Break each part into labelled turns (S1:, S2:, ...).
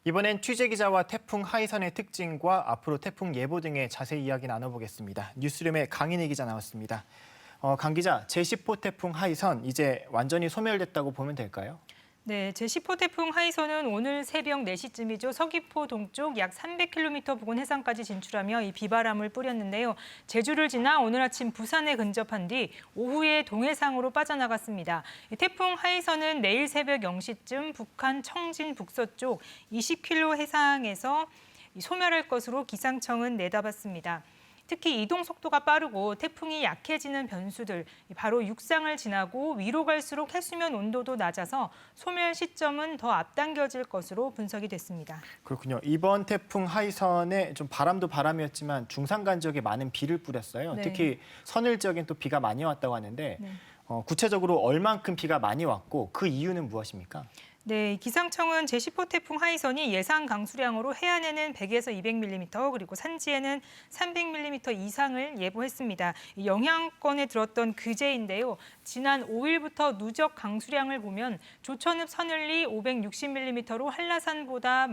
S1: 이번엔 취재 기자와 태풍 하이선의 특징과 앞으로 태풍 예보 등의 자세히 이야기 나눠보겠습니다. 뉴스룸의 강인희 기자 나왔습니다. 강 기자, 제10호 태풍 하이선 이제 완전히 소멸됐다고 보면 될까요?
S2: 네, 제10호 태풍 하이선은 오늘 새벽 4시쯤이죠. 서귀포 동쪽 약 300km 부근 해상까지 진출하며 이 비바람을 뿌렸는데요. 제주를 지나 오늘 아침 부산에 근접한 뒤 오후에 동해상으로 빠져나갔습니다. 이 태풍 하이선은 내일 새벽 0시쯤 북한 청진 북서쪽 20km 해상에서 소멸할 것으로 기상청은 내다봤습니다. 특히 이동 속도가 빠르고 태풍이 약해지는 변수들, 바로 육상을 지나고 위로 갈수록 해수면 온도도 낮아서 소멸 시점은 더 앞당겨질 것으로 분석이 됐습니다.
S1: 그렇군요. 이번 태풍 하이선에 좀 바람도 바람이었지만 중산간 지역에 많은 비를 뿌렸어요.
S2: 네.
S1: 특히 서늘 지역엔 또 비가 많이 왔다고 하는데
S2: 네.
S1: 구체적으로 얼만큼 비가 많이 왔고 그 이유는 무엇입니까?
S2: 네, 기상청은 제10호 태풍 하이선이 예상 강수량으로 해안에는 100에서 200mm 그리고 산지에는 300mm 이상을 예보했습니다. 이 영향권에 들었던 그제인데요. 지난 5일부터 누적 강수량을 보면 조천읍 서늘리 560mm로 한라산보다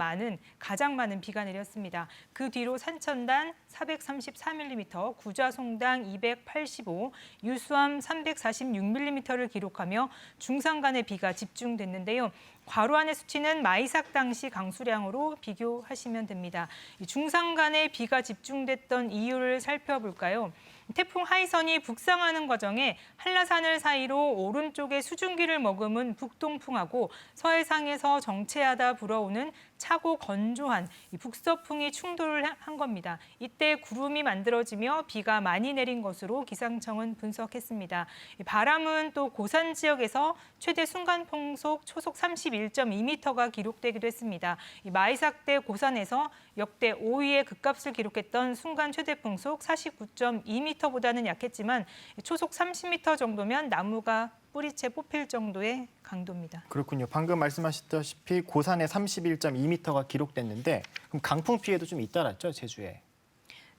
S2: 가장 많은 비가 내렸습니다. 그 뒤로 산천단 434mm, 구좌송당 285, 유수암 346mm를 기록하며 중산간의 비가 집중됐는데요. 과로안의 수치는 마이삭 당시 강수량으로 비교하시면 됩니다. 중산간에 비가 집중됐던 이유를 살펴볼까요? 태풍 하이선이 북상하는 과정에 한라산을 사이로 오른쪽에 수증기를 머금은 북동풍하고 서해상에서 정체하다 불어오는 차고 건조한 북서풍이 충돌을 한 겁니다. 이때 구름이 만들어지며 비가 많이 내린 것으로 기상청은 분석했습니다. 바람은 또 고산 지역에서 최대 순간풍속 초속 31.2m가 기록되기도 했습니다. 마이삭대 고산에서 역대 5위의 급값을 기록했던 순간 최대 풍속 49.2m보다는 약했지만 초속 30m 정도면 나무가 뿌리채 뽑힐 정도의 강도입니다.
S1: 그렇군요. 방금 말씀하셨다시피 고산에 31.2m가 기록됐는데 그럼 강풍 피해도 좀 잇따랐죠, 제주에?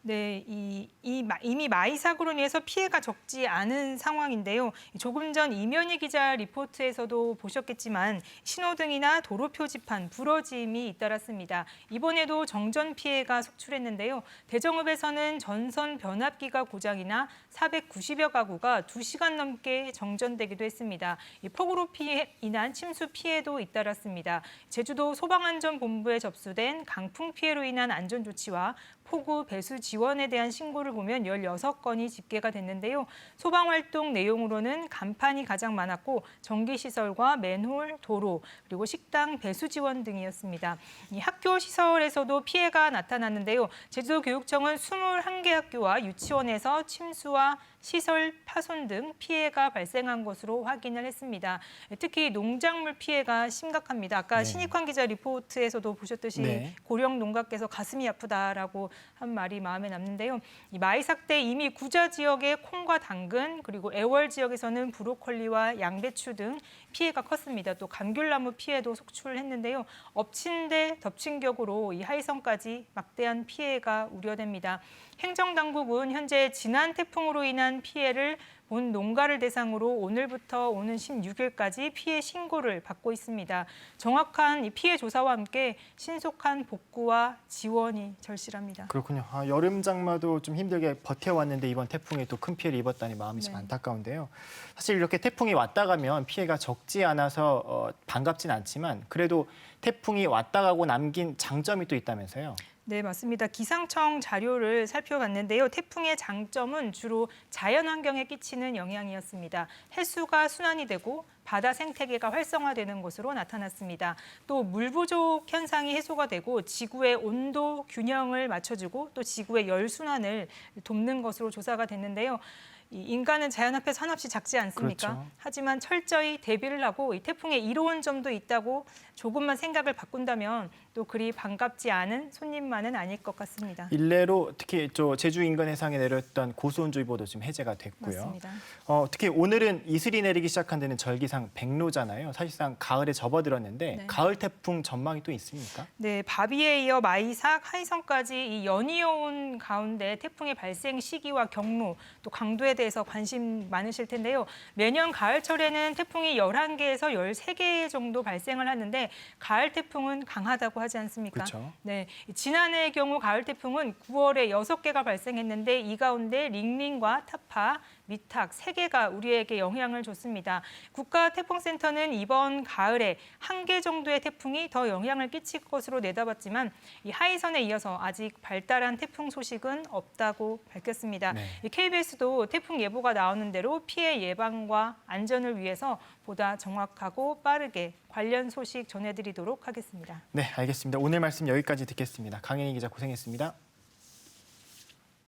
S2: 네, 이미 마이삭으로 인해서 피해가 적지 않은 상황인데요. 조금 전 이면희 기자 리포트에서도 보셨겠지만 신호등이나 도로 표지판 부러짐이 잇따랐습니다. 이번에도 정전 피해가 속출했는데요. 대정읍에서는 전선 변압기가 고장이나 490여 가구가 2시간 넘게 정전되기도 했습니다. 폭우로 인한 침수 피해도 잇따랐습니다. 제주도 소방안전본부에 접수된 강풍 피해로 인한 안전조치와 폭우 배수 지원에 대한 신고를 보면 16건이 집계가 됐는데요. 소방활동 내용으로는 간판이 가장 많았고 전기시설과 맨홀, 도로, 그리고 식당 배수 지원 등이었습니다. 이 학교 시설에서도 피해가 나타났는데요. 제주도교육청은 21개 학교와 유치원에서 침수와 시설 파손 등 피해가 발생한 것으로 확인을 했습니다. 특히 농작물 피해가 심각합니다. 아까
S1: 네.
S2: 신익환 기자 리포트에서도 보셨듯이
S1: 네.
S2: 고령 농가께서 가슴이 아프다라고 한 말이 마음에 남는데요. 이 마이삭 때 이미 구좌 지역의 콩과 당근 그리고 애월 지역에서는 브로콜리와 양배추 등 피해가 컸습니다. 또 감귤나무 피해도 속출했는데요. 엎친 데 덮친 격으로 이 하이선까지 막대한 피해가 우려됩니다. 행정당국은 현재 지난 태풍으로 인한 피해를 본 농가를 대상으로 오늘부터 오는 16일까지 피해 신고를 받고 있습니다. 정확한 이 피해 조사와 함께 신속한 복구와 지원이 절실합니다.
S1: 그렇군요. 여름 장마도 좀 힘들게 버텨왔는데 이번 태풍에 또 큰 피해를 입었다니 마음이 좀
S2: 네.
S1: 안타까운데요. 사실 이렇게 태풍이 왔다 가면 피해가 적지 않아서 반갑진 않지만 그래도 태풍이 왔다 가고 남긴 장점이 또 있다면서요.
S2: 네, 맞습니다. 기상청 자료를 살펴봤는데요. 태풍의 장점은 주로 자연환경에 끼치는 영향이었습니다. 해수가 순환이 되고 바다 생태계가 활성화되는 것으로 나타났습니다. 또 물 부족 현상이 해소가 되고 지구의 온도 균형을 맞춰주고 또 지구의 열 순환을 돕는 것으로 조사가 됐는데요. 인간은 자연 앞에서 한없이 작지 않습니까?
S1: 그렇죠.
S2: 하지만 철저히 대비를 하고 이 태풍에 이로운 점도 있다고 조금만 생각을 바꾼다면 또 그리 반갑지 않은 손님만은 아닐 것 같습니다.
S1: 일례로 특히 제주 인근 해상에 내렸던 고수온주의보도 지금 해제가 됐고요.
S2: 맞습니다.
S1: 특히 오늘은 이슬이 내리기 시작한 데는 절기 대상 백로잖아요. 사실상 가을에 접어들었는데
S2: 네.
S1: 가을 태풍 전망이 또 있습니까?
S2: 네, 바비에 이어 마이삭, 하이선까지 이 연이어온 가운데 태풍의 발생 시기와 경로, 또 강도에 대해서 관심 많으실 텐데요. 매년 가을철에는 태풍이 11개에서 13개 정도 발생을 하는데 가을 태풍은 강하다고 하지 않습니까?
S1: 그렇죠.
S2: 네, 지난해의 경우 가을 태풍은 9월에 6개가 발생했는데 이 가운데 링링과 타파, 미탁 3개가 우리에게 영향을 줬습니다. 국가태풍센터는 이번 가을에 1개 정도의 태풍이 더 영향을 끼칠 것으로 내다봤지만 이 하이선에 이어서 아직 발달한 태풍 소식은 없다고 밝혔습니다.
S1: 네.
S2: KBS도 태풍 예보가 나오는 대로 피해 예방과 안전을 위해서 보다 정확하고 빠르게 관련 소식 전해드리도록 하겠습니다.
S1: 네, 알겠습니다. 오늘 말씀 여기까지 듣겠습니다. 강혜니 기자 고생했습니다.